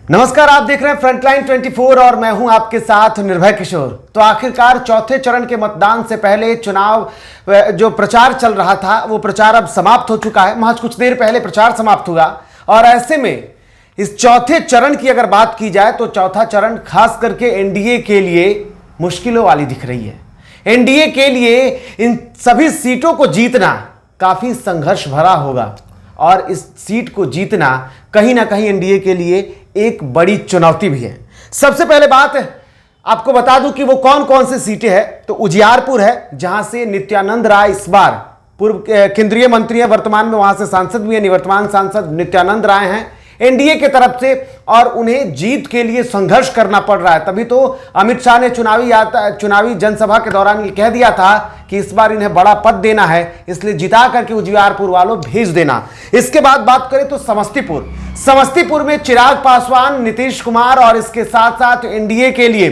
नमस्कार, आप देख रहे हैं फ्रंटलाइन 24 और मैं हूं आपके साथ निर्भय किशोर। तो आखिरकार चौथे चरण के मतदान से पहले चुनाव जो प्रचार चल रहा था वो प्रचार अब समाप्त हो चुका है। महज कुछ देर पहले प्रचार समाप्त हुआ और ऐसे में इस चौथे चरण की अगर बात की जाए तो चौथा चरण खास करके एनडीए के लिए मुश्किलों वाली दिख रही है। एनडीए के लिए इन सभी सीटों को जीतना काफी संघर्ष भरा होगा और इस सीट को जीतना कहीं ना कहीं एनडीए के लिए एक बड़ी चुनौती भी है। सबसे पहले बात आपको बता दूं कि वो कौन कौन सी सीटें हैं। तो उजियारपुर है, जहां से नित्यानंद राय इस बार पूर्व केंद्रीय मंत्री है, वर्तमान में वहां से सांसद भी है। निवर्तमान सांसद नित्यानंद राय हैं एनडीए के तरफ से और उन्हें जीत के लिए संघर्ष करना पड़ रहा है। तभी तो अमित शाह ने चुनावी जनसभा के दौरान ये कह दिया था कि इस बार इन्हें बड़ा पद देना है, इसलिए जिता करके उजियारपुर वालों भेज देना। इसके बाद बात करें तो समस्तीपुर में चिराग पासवान, नीतीश कुमार और इसके साथ साथ एनडीए के लिए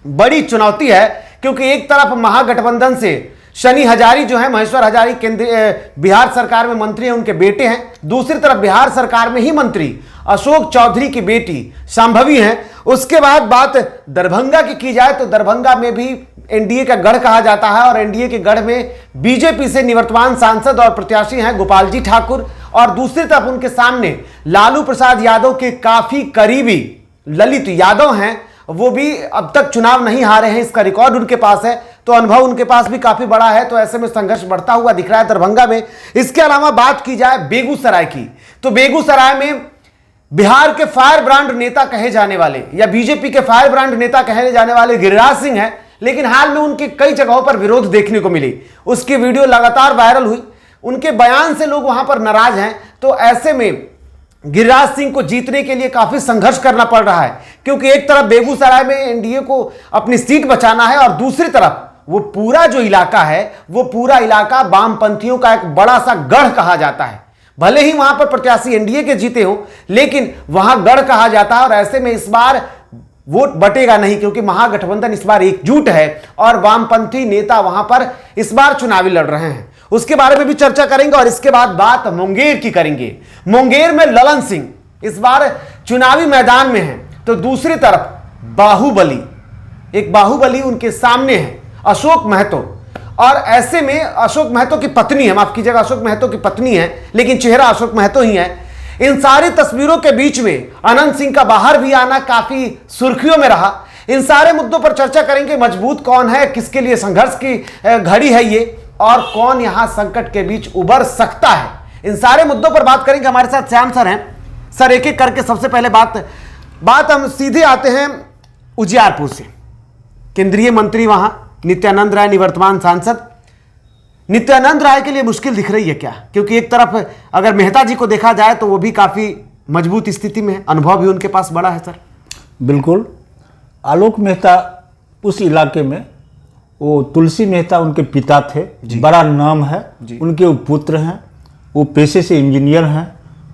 बड़ी चुनौती है, क्योंकि एक तरफ महागठबंधन से शनि हजारी जो है, महेश्वर हजारी केंद्रीय बिहार सरकार में मंत्री हैं, उनके बेटे हैं। दूसरी तरफ बिहार सरकार में ही मंत्री अशोक चौधरी की बेटी शांभवी हैं। उसके बाद बात दरभंगा की जाए तो दरभंगा में भी एनडीए का गढ़ कहा जाता है और एनडीए के गढ़ में बीजेपी से निवर्तमान सांसद और प्रत्याशी हैं गोपाल जी ठाकुर और दूसरी तरफ उनके सामने लालू प्रसाद यादव के काफी करीबी ललित यादव हैं। वो भी अब तक चुनाव नहीं हारे हैं, इसका रिकॉर्ड उनके पास है, तो अनुभव उनके पास भी काफी बड़ा है। तो ऐसे में संघर्ष बढ़ता हुआ दिख रहा है दरभंगा में। इसके अलावा बात की जाए बेगूसराय की, तो बेगूसराय में बिहार के फायर ब्रांड नेता कहे जाने वाले या बीजेपी के फायर ब्रांड नेता कहे जाने वाले गिरिराज सिंह हैं, लेकिन हाल में उनके कई जगहों पर विरोध देखने को मिली। उसकी वीडियो लगातार वायरल हुई, उनके बयान से लोग वहां पर नाराज हैं। तो ऐसे में गिरिराज सिंह को जीतने के लिए काफी संघर्ष करना पड़ रहा है, क्योंकि एक तरफ बेगूसराय में एनडीए को अपनी सीट बचाना है और दूसरी तरफ वो पूरा जो इलाका है, वो पूरा इलाका वामपंथियों का एक बड़ा सा गढ़ कहा जाता है। भले ही वहां पर प्रत्याशी एनडीए के जीते हो, लेकिन वहां गढ़ कहा जाता है और ऐसे में इस बार वोट बटेगा नहीं, क्योंकि महागठबंधन इस बार एकजुट है और वामपंथी नेता वहां पर इस बार चुनावी लड़ रहे हैं। उसके बारे में भी चर्चा करेंगे और इसके बाद बात मुंगेर की करेंगे। मुंगेर में ललन सिंह इस बार चुनावी मैदान में है, तो दूसरी तरफ बाहुबली उनके सामने है, अशोक महतो। और ऐसे में अशोक महतो की पत्नी है, माफ कीजिएगा, अशोक महतो की पत्नी है, लेकिन चेहरा अशोक महतो ही है। इन सारी तस्वीरों के बीच में अनंत सिंह का बाहर भी आना काफी सुर्खियों में रहा। इन सारे मुद्दों पर चर्चा करेंगे। मजबूत कौन है, किसके लिए संघर्ष की घड़ी है ये, और कौन यहां संकट के बीच उबर सकता है, इन सारे मुद्दों पर बात करेंगे। हमारे साथ श्याम सर हैं। सर, एक एक करके सबसे पहले बात हम सीधे आते हैं उजियारपुर से। केंद्रीय मंत्री वहां नित्यानंद राय, निवर्तमान सांसद। नित्यानंद राय के लिए मुश्किल दिख रही है क्या? क्योंकि एक तरफ अगर मेहता जी को देखा जाए तो वो भी काफी मजबूत स्थिति में है, अनुभव भी उनके पास बड़ा है। सर बिल्कुल, आलोक मेहता उस इलाके में, वो तुलसी मेहता उनके पिता थे, बड़ा नाम है, उनके वो पुत्र हैं, वो पेशे से इंजीनियर हैं,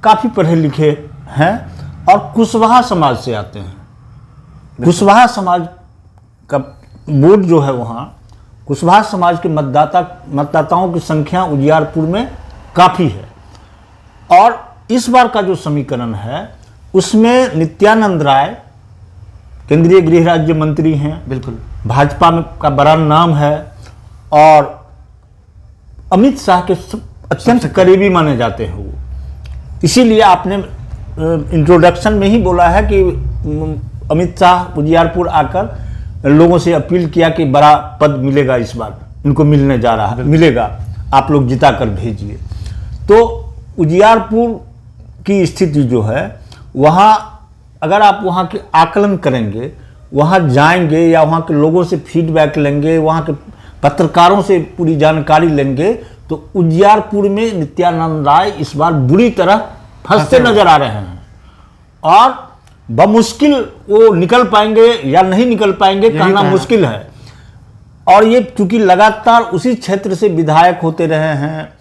काफ़ी पढ़े लिखे हैं और कुशवाहा समाज से आते हैं। कुशवाहा समाज का वोट जो है वहाँ, कुशवाहा समाज के मतदाताओं की संख्या उजियारपुर में काफ़ी है। और इस बार का जो समीकरण है उसमें नित्यानंद राय केंद्रीय गृह राज्य मंत्री हैं, बिल्कुल भाजपा में का बड़ा नाम है और अमित शाह के अत्यंत करीबी माने जाते हैं वो। इसीलिए आपने इंट्रोडक्शन में ही बोला है कि अमित शाह उजियारपुर आकर लोगों से अपील किया कि बड़ा पद मिलेगा, इस बार इनको मिलने जा रहा है, मिलेगा, आप लोग जिता कर भेजिए। तो उजियारपुर की स्थिति जो है वहाँ, अगर आप वहाँ के आकलन करेंगे, वहाँ जाएंगे या वहाँ के लोगों से फीडबैक लेंगे, वहाँ के पत्रकारों से पूरी जानकारी लेंगे, तो उजियारपुर में नित्यानंद राय इस बार बुरी तरह फंसते नजर आ रहे हैं और बमुश्किल वो निकल पाएंगे या नहीं निकल पाएंगे कहना मुश्किल है। और ये चूंकि लगातार उसी क्षेत्र से विधायक होते रहे हैं,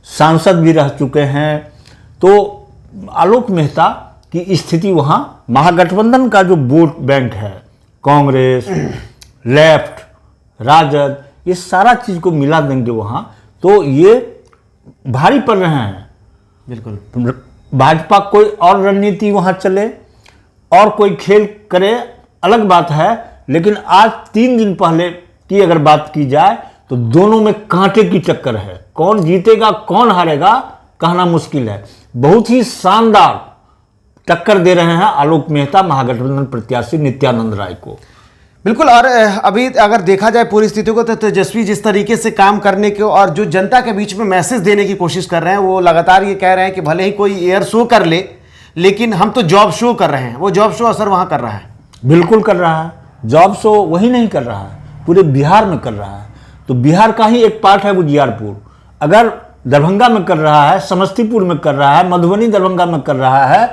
सांसद भी रह चुके हैं, तो आलोक मेहता की स्थिति वहाँ, महागठबंधन का जो वोट बैंक है, कांग्रेस, लेफ्ट, राजद, ये सारा चीज़ को मिला देंगे वहाँ, तो ये भारी पड़ रहे हैं। बिल्कुल, भाजपा कोई और रणनीति वहाँ चले और कोई खेल करे अलग बात है, लेकिन आज 3 दिन पहले की अगर बात की जाए तो दोनों में कांटे की टक्कर है। कौन जीतेगा कौन हारेगा कहना मुश्किल है। बहुत ही शानदार टक्कर दे रहे हैं आलोक मेहता महागठबंधन प्रत्याशी नित्यानंद राय को। बिल्कुल। और अभी अगर देखा जाए पूरी स्थिति को तो तेजस्वी जिस तरीके से काम करने के और जो जनता के बीच में मैसेज देने की कोशिश कर रहे हैं, वो लगातार ये कह रहे हैं कि भले ही कोई एयर शो कर ले, लेकिन हम तो जॉब शो कर रहे हैं। वो जॉब शो असर वहां कर रहा है। बिल्कुल कर रहा है। जॉब शो वही नहीं कर रहा है, पूरे बिहार में कर रहा है। तो बिहार का ही एक पार्ट है उजियारपुर। अगर दरभंगा में कर रहा है, समस्तीपुर में कर रहा है, मधुबनी दरभंगा में कर रहा है,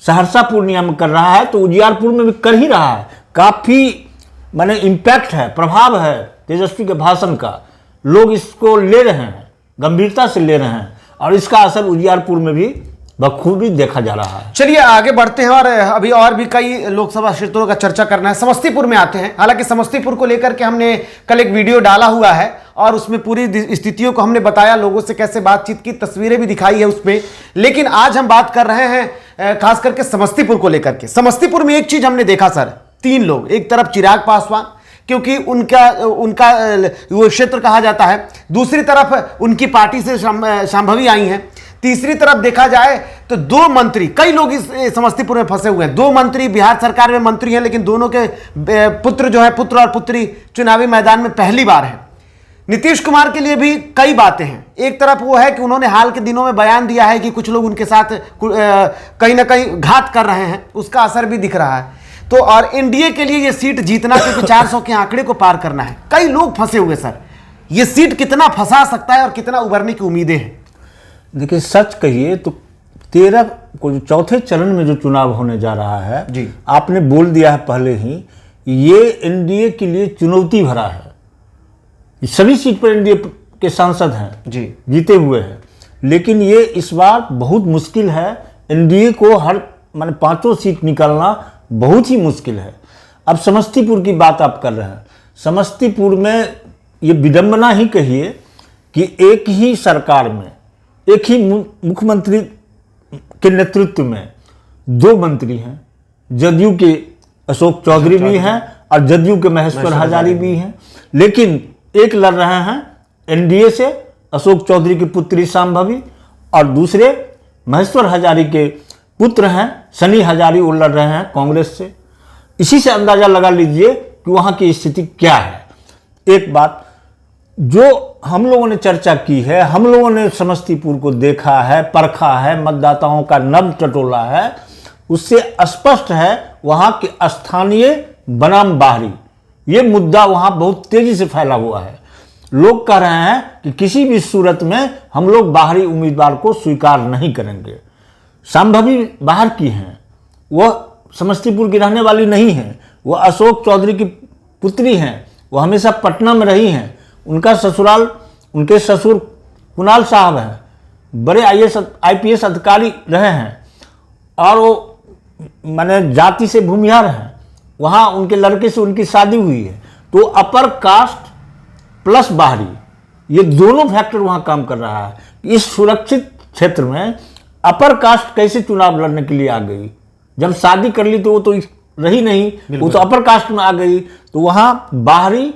सहरसा पूर्णिया में कर रहा है, तो उजियारपुर में भी कर ही रहा है। काफ़ी माने इम्पैक्ट है, प्रभाव है तेजस्वी के भाषण का। लोग इसको ले रहे हैं, गंभीरता से ले रहे हैं, और इसका असर उजियारपुर में भी बखूबी देखा जा रहा है। चलिए आगे बढ़ते हैं। और अभी और भी कई लोकसभा क्षेत्रों का चर्चा करना है। समस्तीपुर में आते हैं। हालांकि समस्तीपुर को लेकर के हमने कल एक वीडियो डाला हुआ है और उसमें पूरी स्थितियों को हमने बताया, लोगों से कैसे बातचीत की, तस्वीरें भी दिखाई है उसमें। लेकिन आज हम बात कर रहे हैं खास करके समस्तीपुर को लेकर के। समस्तीपुर में एक चीज हमने देखा सर, 3 लोग, एक तरफ चिराग पासवान क्योंकि उनका वो क्षेत्र कहा जाता है, दूसरी तरफ उनकी पार्टी से शांभवी आई हैं, तीसरी तरफ देखा जाए तो 2 मंत्री, कई लोग इस समस्तीपुर में फंसे हुए हैं। 2 मंत्री बिहार सरकार में मंत्री हैं, लेकिन दोनों के पुत्र जो है, पुत्र और पुत्री कचुनावी मैदान में पहली बार है। नीतीश कुमार के लिए भी कई बातें हैं। एक तरफ वो है कि उन्होंने हाल के दिनों में बयान दिया है कि कुछ लोग उनके साथ कहीं ना कहीं घात कर रहे हैं, उसका असर भी दिख रहा है। तो और एनडीए के लिए ये सीट जीतना, क्योंकि 400 के आंकड़े को पार करना है। कई लोग फंसे हुए सर, ये सीट कितना फंसा सकता है और कितना उभरने की उम्मीदें हैं? देखिए, सच कहिए तो 13 को जो चौथे चरण में जो चुनाव होने जा रहा है जी, आपने बोल दिया है पहले ही, ये एनडीए के लिए चुनौती भरा है। सभी सीट पर एनडीए के सांसद हैं जी, जीते हुए हैं, लेकिन ये इस बार बहुत मुश्किल है। एनडीए को हर माने 5 सीट निकालना बहुत ही मुश्किल है। अब समस्तीपुर की बात आप कर रहे हैं। समस्तीपुर में ये विडंबना ही कहिए कि एक ही सरकार में, एक ही मुख्यमंत्री के नेतृत्व में 2 मंत्री हैं। जदयू के अशोक चौधरी भी हैं और जदयू के महेश्वर हजारी भी हैं, लेकिन एक लड़ रहे हैं एनडीए से, अशोक चौधरी की पुत्री शांभवी, और दूसरे महेश्वर हजारी के पुत्र हैं सनी हजारी, वो लड़ रहे हैं कांग्रेस से। इसी से अंदाजा लगा लीजिए कि वहां की स्थिति क्या है। एक बात जो हम लोगों ने चर्चा की है, हम लोगों ने समस्तीपुर को देखा है, परखा है, मतदाताओं का नब्ज टटोला है, उससे स्पष्ट है वहां के स्थानीय बनाम बाहरी ये मुद्दा वहां बहुत तेजी से फैला हुआ है। लोग कह रहे हैं कि किसी भी सूरत में हम लोग बाहरी उम्मीदवार को स्वीकार नहीं करेंगे। शांभवी बाहर की हैं, वह समस्तीपुर की रहने वाली नहीं है, वह अशोक चौधरी की पुत्री हैं, वह हमेशा पटना में रही हैं। उनका ससुराल, उनके ससुर कुणाल साहब हैं, बड़े आईपीएस अधिकारी रहे हैं, और वो माने जाति से भूमिहार हैं। वहाँ उनके लड़के से उनकी शादी हुई है। तो अपर कास्ट प्लस बाहरी, ये दोनों फैक्टर वहाँ काम कर रहा है। इस सुरक्षित क्षेत्र में अपर कास्ट कैसे चुनाव लड़ने के लिए आ गई? जब शादी कर ली तो वो तो रही नहीं, वो तो अपर कास्ट में आ गई। तो वहाँ बाहरी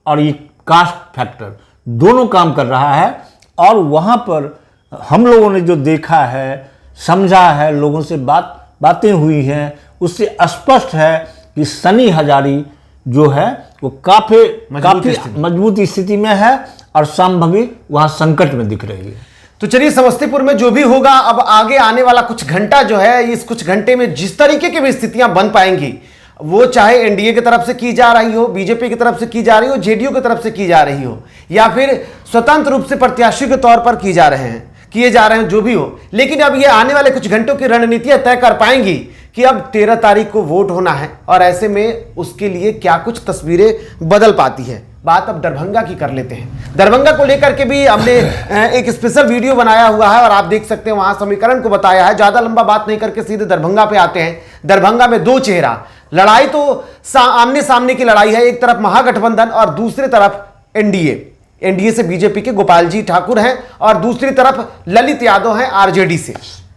और ये कास्ट फैक्टर दोनों काम कर रहा है। और वहाँ पर हम लोगों ने जो देखा है, समझा है, लोगों से बातें हुई हैं, उससे स्पष्ट है कि सनी हजारी जो है वो काफ़ी मजबूत स्थिति में है और शांभवी वहाँ संकट में दिख रही है। तो चलिए, समस्तीपुर में जो भी होगा, अब आगे आने वाला कुछ घंटा जो है, इस कुछ घंटे में जिस तरीके की भी स्थितियां बन पाएंगी, वो चाहे एनडीए की तरफ से की जा रही हो, बीजेपी की तरफ से की जा रही हो, जेडीयू की तरफ से की जा रही हो, या फिर स्वतंत्र रूप से प्रत्याशी के तौर पर किए जा रहे हैं, जो भी हो, लेकिन अब ये आने वाले कुछ घंटों की रणनीतियां तय कर पाएंगी कि अब 13 तारीख को वोट होना है, और ऐसे में उसके लिए क्या कुछ तस्वीरें बदल पाती है। बात अब दरभंगा की कर लेते हैं। दरभंगा को लेकर के भी हमने एक स्पेशल वीडियो बनाया हुआ है और आप देख सकते हैं, वहां समीकरण को बताया है। ज्यादा लंबा बात नहीं करके सीधे दरभंगा पे आते हैं। दरभंगा में 2 चेहरा लड़ाई, तो आमने सामने की लड़ाई है। एक तरफ महागठबंधन और दूसरी तरफ एनडीए से बीजेपी के गोपाल जी ठाकुर हैं और दूसरी तरफ ललित यादव हैं आरजेडी से।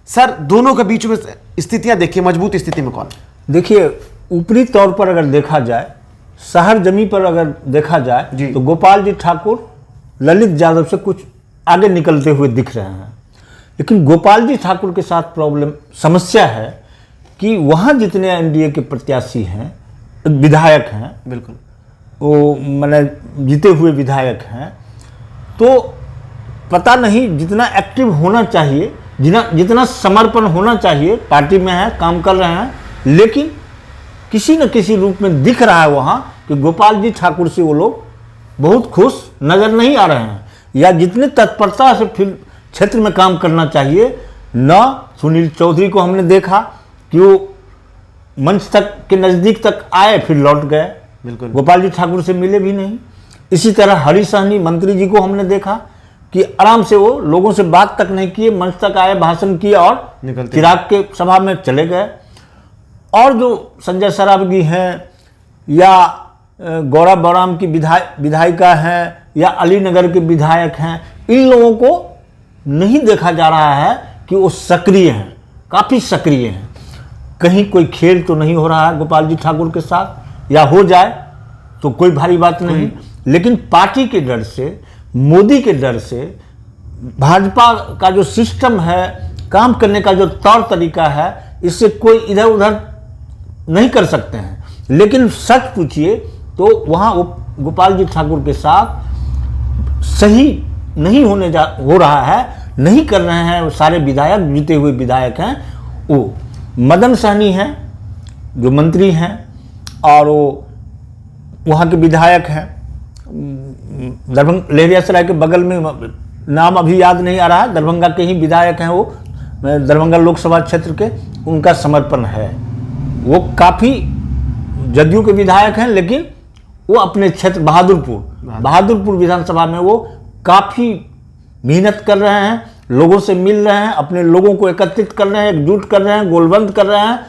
सर, दोनों के बीच में स्थितियां देखिए, मजबूत स्थिति में कौन? देखिए, ऊपरी तौर पर अगर देखा जाए, शहर जमी पर अगर देखा जाए तो गोपाल जी ठाकुर ललित यादव से कुछ आगे निकलते हुए दिख रहे हैं। लेकिन गोपाल जी ठाकुर के साथ समस्या है कि वहाँ जितने एनडीए के प्रत्याशी हैं, विधायक हैं, बिल्कुल वो मैंने जीते हुए विधायक हैं, तो पता नहीं जितना एक्टिव होना चाहिए, जितना समर्पण होना चाहिए, पार्टी में है, काम कर रहे हैं, लेकिन किसी न किसी रूप में दिख रहा है वहाँ कि गोपाल जी ठाकुर से वो लोग बहुत खुश नज़र नहीं आ रहे हैं, या जितने तत्परता से फिर क्षेत्र में काम करना चाहिए। न सुनील चौधरी को हमने देखा कि वो मंच तक के नज़दीक तक आए, फिर लौट गए, बिल्कुल गोपाल जी ठाकुर से मिले भी नहीं। इसी तरह हरी सहनी मंत्री जी को हमने देखा कि आराम से वो लोगों से बात तक नहीं किए, मंच तक आए, भाषण किए और चिराग के सभा में चले गए। और जो संजय सरावगी हैं, या गौरव बौराम की विधायिका हैं, या अलीनगर के विधायक हैं, इन लोगों को नहीं देखा जा रहा है कि वो सक्रिय हैं, काफ़ी सक्रिय हैं। कहीं कोई खेल तो नहीं हो रहा है गोपाल जी ठाकुर के साथ, या हो जाए तो कोई भारी बात नहीं, लेकिन पार्टी के डर से, मोदी के डर से, भाजपा का जो सिस्टम है, काम करने का जो तौर तरीका है, इससे कोई इधर उधर नहीं कर सकते हैं। लेकिन सच पूछिए तो वहाँ वो गोपाल जी ठाकुर के साथ सही नहीं हो रहा है, नहीं कर रहे हैं। वो सारे विधायक, जीते हुए विधायक हैं, वो मदन सहनी हैं जो मंत्री हैं, और वो वहाँ के विधायक हैं, दरभंगा लहेरियासराय के बगल में, नाम अभी याद नहीं आ रहा है, दरभंगा के ही विधायक हैं वो, दरभंगा लोकसभा क्षेत्र के। उनका समर्पण है, वो काफ़ी जदयू के विधायक हैं, लेकिन वो अपने क्षेत्र बहादुरपुर विधानसभा में वो काफ़ी मेहनत कर रहे हैं, लोगों से मिल रहे हैं, अपने लोगों को एकत्रित कर रहे हैं, एकजुट कर रहे हैं, गोलबंद कर रहे हैं।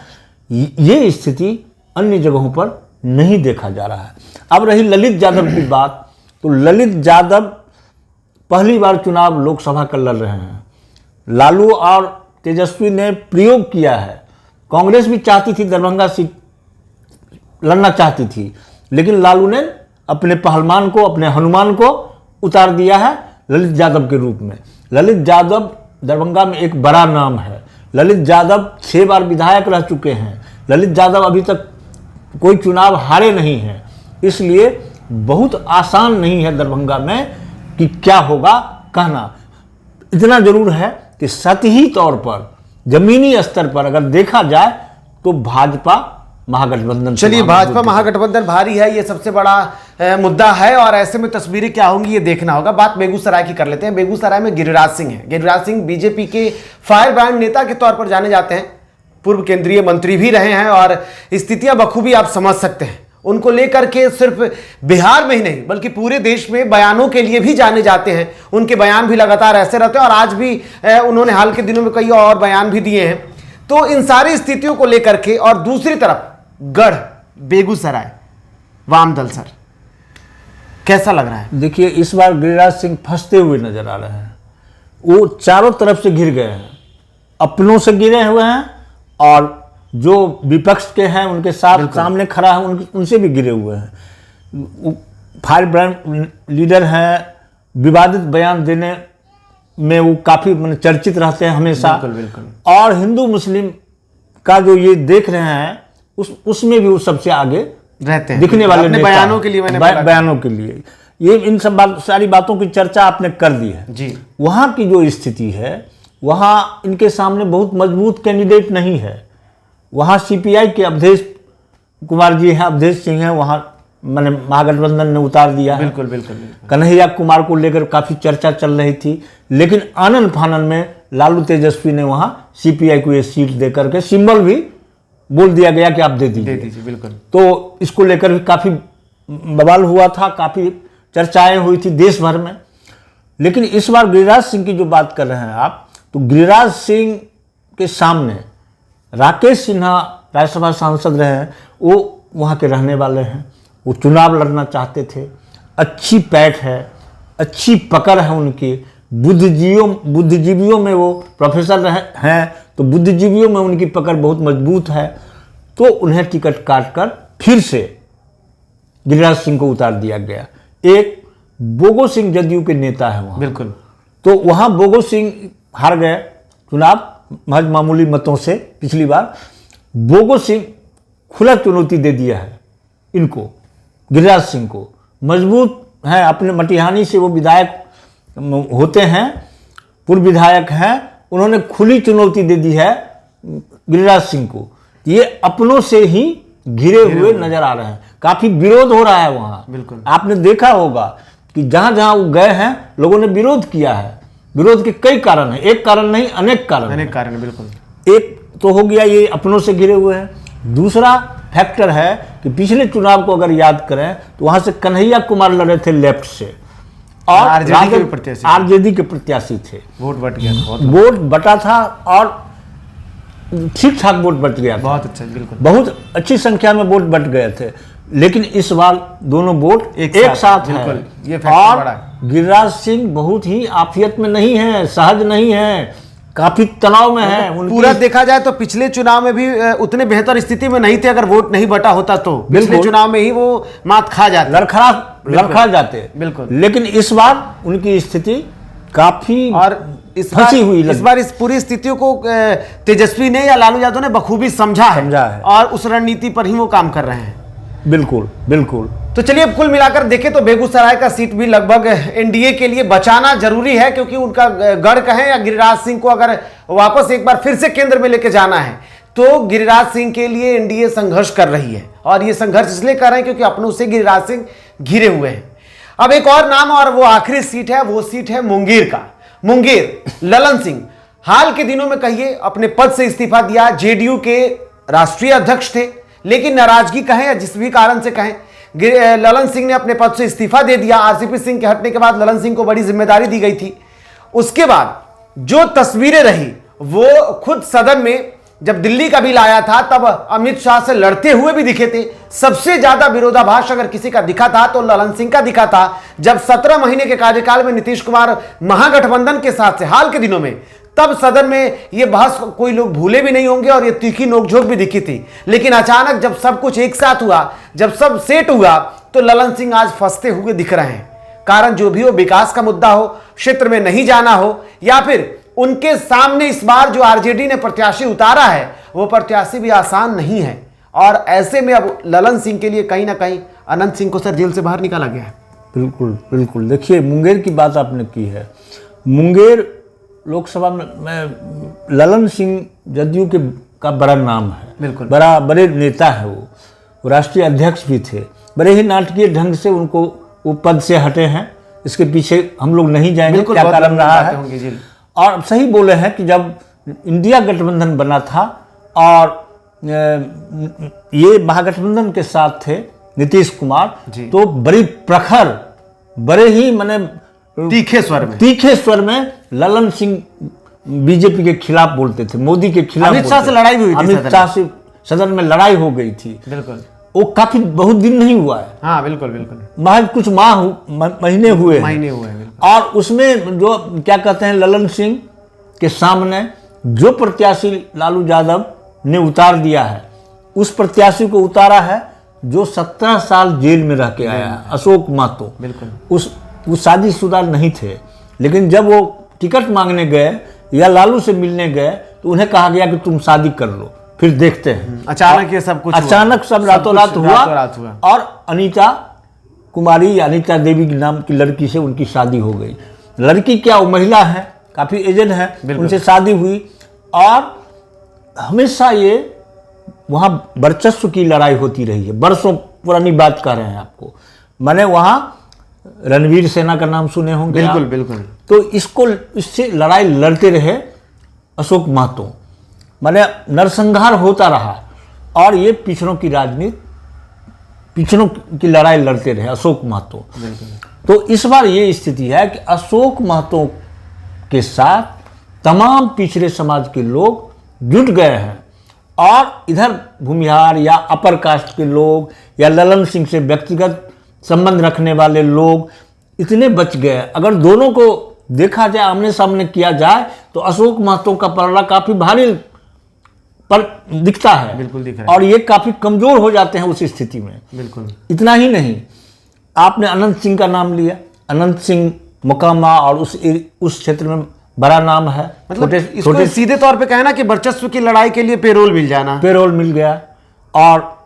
ये स्थिति अन्य जगहों पर नहीं देखा जा रहा है। अब रही ललित यादव की बात, तो ललित यादव पहली बार चुनाव लोकसभा का लड़ रहे हैं। लालू और तेजस्वी ने प्रयोग किया है, कांग्रेस भी चाहती थी दरभंगा सीट लड़ना चाहती थी, लेकिन लालू ने अपने पहलवान को, अपने हनुमान को उतार दिया है ललित यादव के रूप में। ललित यादव दरभंगा में एक बड़ा नाम है। ललित यादव 6 बार विधायक रह चुके हैं। ललित यादव अभी तक कोई चुनाव हारे नहीं हैं, इसलिए बहुत आसान नहीं है दरभंगा में कि क्या होगा कहना। इतना जरूर है कि सतही तौर पर, जमीनी स्तर पर अगर देखा जाए तो भाजपा महागठबंधन, चलिए भाजपा महागठबंधन भारी है, ये सबसे बड़ा मुद्दा है, और ऐसे में तस्वीरें क्या होंगी ये देखना होगा। बात बेगूसराय की कर लेते हैं। बेगूसराय में गिरिराज सिंह है। गिरिराज सिंह बीजेपी के फायर ब्रांड नेता के तौर पर जाने जाते हैं, पूर्व केंद्रीय मंत्री भी रहे हैं, और स्थितियां बखूबी आप समझ सकते हैं। उनको लेकर के सिर्फ बिहार में ही नहीं बल्कि पूरे देश में बयानों के लिए भी जाने जाते हैं। उनके बयान भी लगातार ऐसे रहते हैं, और आज भी उन्होंने हाल के दिनों में कई और बयान भी दिए हैं। तो इन सारी स्थितियों को लेकर के, और दूसरी तरफ गढ़ बेगूसराय वाम दल, सर कैसा लग रहा है? देखिए, इस बार गिरिराज सिंह फंसते हुए नजर आ रहे हैं। वो चारों तरफ से घिर गए हैं, अपनों से घिरे हुए हैं, और जो विपक्ष के हैं उनके साथ सामने खड़ा है उनसे भी घिरे हुए हैं। फायर ब्रांड लीडर हैं, विवादित बयान देने में वो काफ़ी चर्चित रहते हैं हमेशा। बिल्कुल। और हिंदू मुस्लिम का जो ये देख रहे हैं उसमें भी वो सबसे आगे रहते हैं, दिखने वाले अपने बयानों के लिए। बयानों के लिए ये इन सब सारी बातों की चर्चा आपने कर दी है जी। वहाँ की जो स्थिति है, वहाँ इनके सामने बहुत मजबूत कैंडिडेट नहीं है। वहाँ सीपीआई के अवधेश कुमार जी हैं, अवधेश सिंह हैं, वहाँ मैंने महागठबंधन ने उतार दिया है। बिल्कुल। कन्हैया कुमार को लेकर काफ़ी चर्चा चल रही थी, लेकिन आनन फानन में लालू तेजस्वी ने वहाँ सीपीआई को ये सीट देकर के सिंबल भी बोल दिया गया कि आप दे दीजिए। बिल्कुल। तो इसको लेकर भी काफ़ी बवाल हुआ था, काफ़ी चर्चाएं हुई थी देश भर में। लेकिन इस बार गिरिराज सिंह की जो बात कर रहे हैं आप, तो गिरिराज सिंह के सामने राकेश सिन्हा राज्यसभा सांसद रहे हैं, वो वहाँ के रहने वाले हैं, वो चुनाव लड़ना चाहते थे। अच्छी पैठ है, अच्छी पकड़ है उनकी, बुद्धिजीवियों में वो प्रोफेसर हैं, तो बुद्धिजीवियों में उनकी पकड़ बहुत मजबूत है। तो उन्हें टिकट काटकर फिर से गिरिराज सिंह को उतार दिया गया। एक बोगो सिंह जदयू के नेता है वहाँ, बिल्कुल। तो वहाँ बोगो सिंह हार गए चुनाव महज मामूली मतों से। पिछली बार बोगो सिंह खुला चुनौती दे दिया है इनको, गिरिराज सिंह को। मजबूत हैं, अपने मटिहानी से वो विधायक होते हैं, पूर्व विधायक हैं, उन्होंने खुली चुनौती दे दी है गिरिराज सिंह को। ये अपनों से ही घिरे हुए नजर आ रहे हैं, काफी विरोध हो रहा है वहाँ। बिल्कुल। आपने आपने देखा होगा कि जहां जहां वो गए हैं लोगों ने विरोध किया है। विरोध के कई कारण हैं, एक कारण नहीं अनेक कारण हैं। अनेक कारण, बिल्कुल। एक तो हो गया ये अपनों से घिरे हुए हैं। दूसरा फैक्टर है कि पिछले चुनाव को अगर याद करें तो वहां से कन्हैया कुमार लड़े थे लेफ्ट से, और आरजेडी के प्रत्याशी, आरजेडी के प्रत्याशी थे। वोट बट गया था, वोट बटा था और ठीक ठाक वोट बट गया था, बहुत अच्छा, बिल्कुल। बहुत अच्छी संख्या में वोट बट गए थे। लेकिन इस बार दोनों वोट एक साथ है। बिल्कुल, ये फैक्टर और बड़ा है। गिरिराज सिंह बहुत ही आफियत में नहीं है, सहज नहीं है, काफी तनाव में है। पूरा देखा जाए तो पिछले चुनाव में भी उतने बेहतर स्थिति में नहीं थे। अगर वोट नहीं बटा होता तो पिछले चुनाव में ही वो मात खा जाते, लड़खड़ा जाते। बिल्कुल। लेकिन इस बार उनकी स्थिति काफी और फंसी हुई इस बार इस पूरी स्थितियों को तेजस्वी ने या लालू यादव ने बखूबी समझा है और उस रणनीति पर ही वो काम कर रहे हैं। बिल्कुल बिल्कुल। तो चलिए, अब कुल मिलाकर देखें तो बेगूसराय का सीट भी लगभग एनडीए के लिए बचाना जरूरी है, क्योंकि उनका गढ़ कहें या गिरिराज सिंह को अगर वापस एक बार फिर से केंद्र में लेके जाना है तो गिरिराज सिंह के लिए एनडीए संघर्ष कर रही है। और ये संघर्ष इसलिए कर रहे हैं क्योंकि अपनों से गिरिराज सिंह घिरे हुए हैं। अब एक और नाम, और वो आखिरी सीट है, वो सीट है मुंगेर का। मुंगेर, ललन सिंह हाल के दिनों में कहिए अपने पद से इस्तीफा दिया। जेडीयू के राष्ट्रीय अध्यक्ष थे, लेकिन नाराजगी कहें या जिस भी कारण से कहें, ललन सिंह ने अपने पद से इस्तीफा दे दिया। आरसीपी सिंह के हटने के बाद ललन सिंह को बड़ी जिम्मेदारी दी गई थी। उसके बाद जो तस्वीरें रही वो खुद सदन में जब दिल्ली का बिल आया था तब अमित शाह से लड़ते हुए भी दिखे थे। सबसे ज्यादा विरोधाभास अगर किसी का दिखा था तो ललन सिंह का दिखा था, जब 17 महीने के कार्यकाल में नीतीश कुमार महागठबंधन के साथ से हाल के दिनों में, तब सदन में यह बहस कोई लोग भूले भी नहीं होंगे और यह तीखी नोकझोंक भी दिखी थी। लेकिन अचानक जब सब कुछ एक साथ हुआ, जब सब सेट हुआ, तो ललन सिंह आज फंसते हुए दिख रहे हैं। कारण जो भी हो, विकास का मुद्दा हो, क्षेत्र में नहीं जाना हो, या फिर उनके सामने इस बार जो आरजेडी ने प्रत्याशी उतारा है वो प्रत्याशी भी आसान नहीं है। और ऐसे में अब ललन सिंह के लिए कहीं ना कहीं अनंत सिंह को सर जेल से बाहर निकाला गया है। बिल्कुल बिल्कुल। देखिए, मुंगेर की बात आपने की है। मुंगेर लोकसभा में ललन सिंह जदयू के का बड़ा नाम है, बिल्कुल, बड़े नेता है। वो राष्ट्रीय अध्यक्ष भी थे। बड़े ही नाटकीय ढंग से उनको वो पद से हटे हैं। इसके पीछे हम लोग नहीं जाएंगे क्या कारण रहा है। और सही बोले हैं कि जब इंडिया गठबंधन बना था और ये महागठबंधन के साथ थे नीतीश कुमार, तो बड़ी प्रखर, बड़े ही माने तीखे स्वर में ललन सिंह बीजेपी के खिलाफ बोलते थे, मोदी के खिलाफ। अमित शाह से लड़ाई भी हुई थी, अमित शाह से सदन में लड़ाई हो गई थी। बिल्कुल। वो काफी बहुत दिन नहीं हुआ है। हाँ, बिल्कुल बिल्कुल, महज कुछ महीने हुए हैं। और उसमें जो क्या कहते हैं, ललन सिंह के सामने जो प्रत्याशी लालू यादव ने उतार दिया है, उस प्रत्याशी को उतारा है जो 17 साल जेल में रह के आया है, अशोक महतो। बिल्कुल। वो शादीशुदा नहीं थे, लेकिन जब वो टिकट मांगने गए या लालू से मिलने गए तो उन्हें कहा गया कि तुम शादी कर लो, फिर देखते हैं। अचानक ये सब कुछ अचानक सब रातों रात हुआ और अनीता कुमारी या अनीता देवी के नाम की लड़की से उनकी शादी हो गई। लड़की क्या, वो महिला है, काफी एजेड है, उनसे शादी हुई। और हमेशा ये वहाँ वर्चस्व की लड़ाई होती रही है, बरसों पुरानी बात कर रहे हैं आपको। मैंने वहाँ रणवीर सेना का नाम सुने होंगे। बिल्कुल बिल्कुल। तो इससे लड़ाई लड़ते रहे अशोक महतो, माने नरसंहार होता रहा। और ये पिछड़ों की राजनीति, पिछड़ों की लड़ाई लड़ते रहे अशोक महतो। तो इस बार ये स्थिति है कि अशोक महतो के साथ तमाम पिछड़े समाज के लोग जुट गए हैं, और इधर भूमिहार या अपर कास्ट के लोग या ललन सिंह से व्यक्तिगत संबंध रखने वाले लोग इतने बच गए। अगर दोनों को देखा जाए, आमने सामने किया जाए, तो अशोक महतो का पलड़ा काफी भारी पर दिखता है, बिल्कुल दिख रहा है। और ये काफी कमजोर हो जाते हैं उस स्थिति में। बिल्कुल। इतना ही नहीं, आपने अनंत सिंह का नाम लिया, अनंत सिंह मोकामा और उस क्षेत्र में बड़ा नाम है। मतलब इसको सीधे तौर पे कहना कि वर्चस्व की लड़ाई के लिए पेरोल मिल जाना, पेरोल मिल गया, और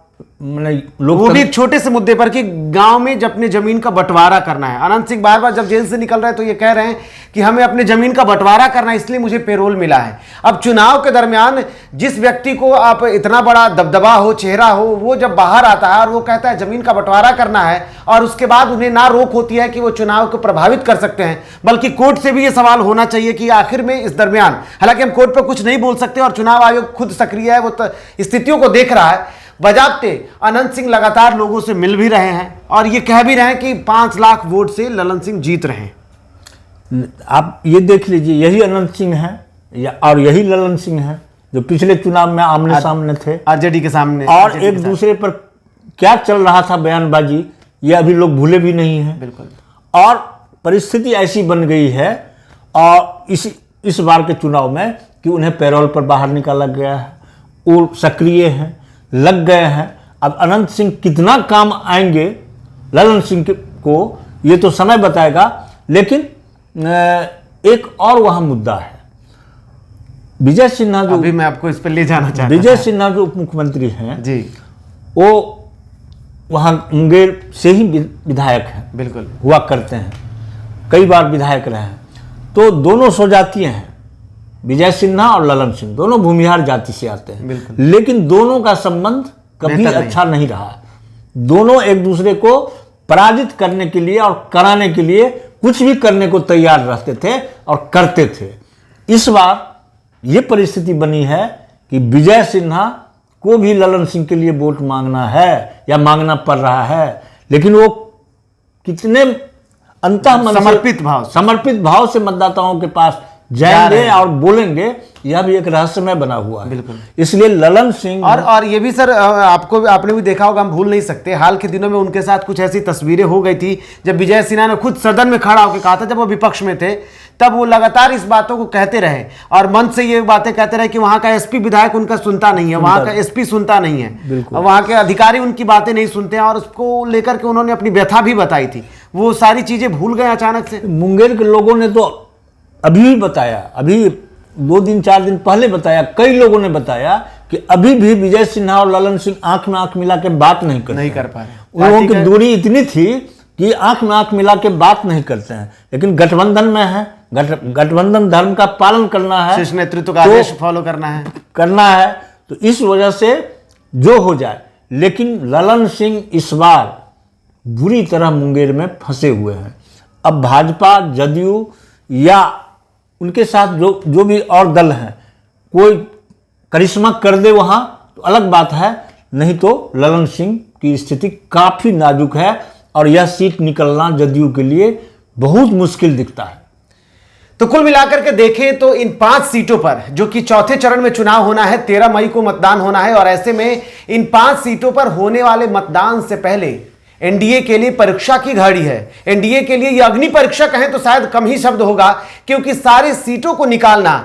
लोग वो भी एक छोटे से मुद्दे पर कि गांव में जब अपने जमीन का बंटवारा करना है। अनंत सिंह बार बार जब जेल से निकल रहे हैं तो ये कह रहे हैं कि हमें अपने जमीन का बंटवारा करना है, इसलिए मुझे पेरोल मिला है। अब चुनाव के दरमियान जिस व्यक्ति को आप इतना बड़ा दबदबा हो, चेहरा हो, वो जब बाहर आता है और वो कहता है जमीन का बंटवारा करना है, और उसके बाद उन्हें ना रोक होती है कि वो चुनाव को प्रभावित कर सकते हैं, बल्कि कोर्ट से भी ये सवाल होना चाहिए कि आखिर में इस दरमियान, हालांकि हम कोर्ट पर कुछ नहीं बोल सकते और चुनाव आयोग खुद सक्रिय है, वो स्थितियों को देख रहा है। बजाते अनंत सिंह लगातार लोगों से मिल भी रहे हैं और ये कह भी रहे हैं कि 5 लाख वोट से ललन सिंह जीत रहे हैं। आप ये देख लीजिए, यही अनंत सिंह है और यही ललन सिंह है जो पिछले चुनाव में आमने सामने थे, आरजेडी के सामने, और एक दूसरे पर क्या चल रहा था बयानबाजी, ये अभी लोग भूले भी नहीं हैं। बिल्कुल। और परिस्थिति ऐसी बन गई है और इस बार के चुनाव में कि उन्हें पैरोल पर बाहर निकाला गया है, वो सक्रिय हैं, लग गए हैं। अब अनंत सिंह कितना काम आएंगे ललन सिंह को, ये तो समय बताएगा। लेकिन एक और वहां मुद्दा है, विजय सिन्हा जो, अभी मैं आपको इस पर ले जाना चाहता हूं। विजय सिन्हा जो उप मुख्यमंत्री हैं जी, वो वहां मुंगेर से ही विधायक हैं, बिल्कुल हुआ करते हैं, कई बार विधायक रहे हैं। तो दोनों स्वजातीय हैं, विजय सिन्हा और ललन सिंह दोनों भूमिहार जाति से आते हैं, लेकिन दोनों का संबंध कभी अच्छा नहीं रहा। दोनों एक दूसरे को पराजित करने के लिए और कराने के लिए कुछ भी करने को तैयार रहते थे और करते थे। इस बार ये परिस्थिति बनी है कि विजय सिन्हा को भी ललन सिंह के लिए वोट मांगना है या मांगना पड़ रहा है, लेकिन वो कितने अंतः समर्पित भाव से मतदाताओं के पास जाएंगे और बोलेंगे, यह भी एक रहस्यमय बना हुआ है। बिल्कुल। इसलिए ललन सिंह और ये भी सर आपने भी देखा होगा, हम भूल नहीं सकते, हाल के दिनों में उनके साथ कुछ ऐसी तस्वीरें हो गई थी जब विजय सिन्हा ने खुद सदन में खड़ा होकर कहा था, जब वो विपक्ष में थे तब वो लगातार इस बातों को कहते रहे और मंच से ये बातें कहते रहे कि वहां का एसपी विधायक उनका सुनता नहीं है, वहां का एसपी सुनता नहीं है, वहां के अधिकारी उनकी बातें नहीं सुनते हैं, और उसको लेकर के उन्होंने अपनी व्यथा भी बताई थी। वो सारी चीजें भूल गए अचानक से। मुंगेर के लोगों ने तो अभी बताया, अभी 2 दिन 4 दिन पहले बताया, कई लोगों ने बताया कि अभी भी विजय सिन्हा और ललन सिंह आंख में आंख मिला के बात नहीं कर पा रहे। उन लोगों की दूरी इतनी थी कि आंख में आंख मिला के बात नहीं करते हैं, लेकिन गठबंधन में है, गठबंधन धर्म का पालन करना है, शीर्ष नेतृत्व का आदेश फॉलो करना है, तो इस वजह से जो हो जाए। लेकिन ललन सिंह इस बार बुरी तरह मुंगेर में फंसे हुए हैं। अब भाजपा, जदयू या उनके साथ जो भी और दल हैं, कोई करिश्मा कर दे वहां तो अलग बात है, नहीं तो ललन सिंह की स्थिति काफी नाजुक है और यह सीट निकलना जदयू के लिए बहुत मुश्किल दिखता है। तो कुल मिलाकर के देखें तो इन 5 सीटों पर जो कि चौथे चरण में चुनाव होना है, 13 मई को मतदान होना है, और ऐसे में इन 5 सीटों पर होने वाले मतदान से पहले एनडीए के लिए परीक्षा की घड़ी है। एनडीए के लिए यह अग्नि परीक्षा कहें तो शायद कम ही शब्द होगा, क्योंकि सारी सीटों को निकालना,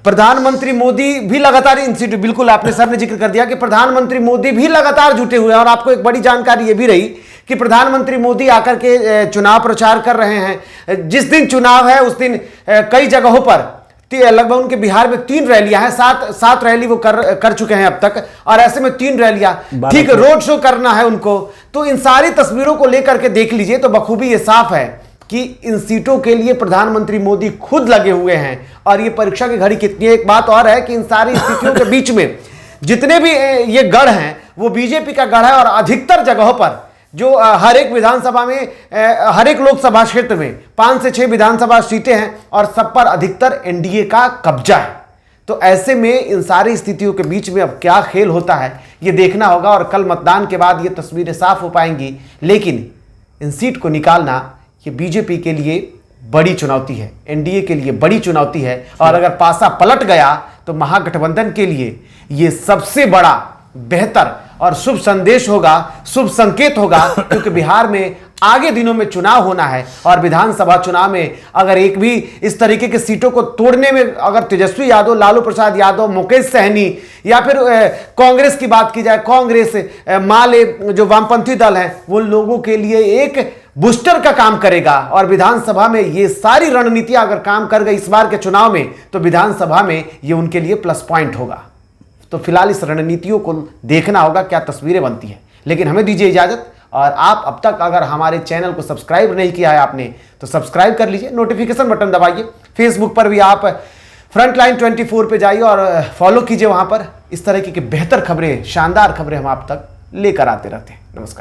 प्रधानमंत्री मोदी भी लगातार इन सीटों, बिल्कुल आपने सर ने जिक्र कर दिया कि प्रधानमंत्री मोदी भी लगातार जुटे हुए हैं। और आपको एक बड़ी जानकारी यह भी रही कि प्रधानमंत्री मोदी आकर के चुनाव प्रचार कर रहे हैं। जिस दिन चुनाव है उस दिन कई जगहों पर लगभग उनके बिहार में 3 रैलियां हैं, 7 रैली वो कर चुके हैं अब तक, और ऐसे में 3 रैलियां, ठीक रोड शो करना है उनको। तो इन सारी तस्वीरों को लेकर के देख लीजिए तो बखूबी ये साफ है कि इन सीटों के लिए प्रधानमंत्री मोदी खुद लगे हुए हैं और ये परीक्षा की घड़ी कितनी है। एक बात और है कि इन सारी स्थितियों के बीच में जितने भी ये गढ़ हैं वो बीजेपी का गढ़ है, और अधिकतर जगहों पर जो हर एक विधानसभा में, हर एक लोकसभा क्षेत्र में 5 से 6 विधानसभा सीटें हैं और सब पर अधिकतर एनडीए का कब्जा है। तो ऐसे में इन सारी स्थितियों के बीच में अब क्या खेल होता है ये देखना होगा, और कल मतदान के बाद ये तस्वीरें साफ हो पाएंगी। लेकिन इन सीट को निकालना ये बीजेपी के लिए बड़ी चुनौती है, एनडीए के लिए बड़ी चुनौती है, और अगर पासा पलट गया तो महागठबंधन के लिए ये सबसे बड़ा, बेहतर और शुभ संदेश होगा, शुभ संकेत होगा, क्योंकि बिहार में आगे दिनों में चुनाव होना है और विधानसभा चुनाव में अगर एक भी इस तरीके की सीटों को तोड़ने में अगर तेजस्वी यादव, लालू प्रसाद यादव, मुकेश सहनी या फिर कांग्रेस की बात की जाए, कांग्रेस, माले जो वामपंथी दल हैं, वो लोगों के लिए एक बूस्टर का काम करेगा और विधानसभा में ये सारी रणनीतियां अगर काम कर गई इस बार के चुनाव में, तो विधानसभा में ये उनके लिए प्लस पॉइंट होगा। तो फिलहाल इस रणनीतियों को देखना होगा क्या तस्वीरें बनती हैं। लेकिन हमें दीजिए इजाजत, और आप अब तक अगर हमारे चैनल को सब्सक्राइब नहीं किया है आपने तो सब्सक्राइब कर लीजिए, नोटिफिकेशन बटन दबाइए। फेसबुक पर भी आप फ्रंटलाइन 24 पे जाइए और फॉलो कीजिए, वहां पर इस तरह की बेहतर खबरें, शानदार खबरें हम आप तक लेकर आते रहते हैं। नमस्कार।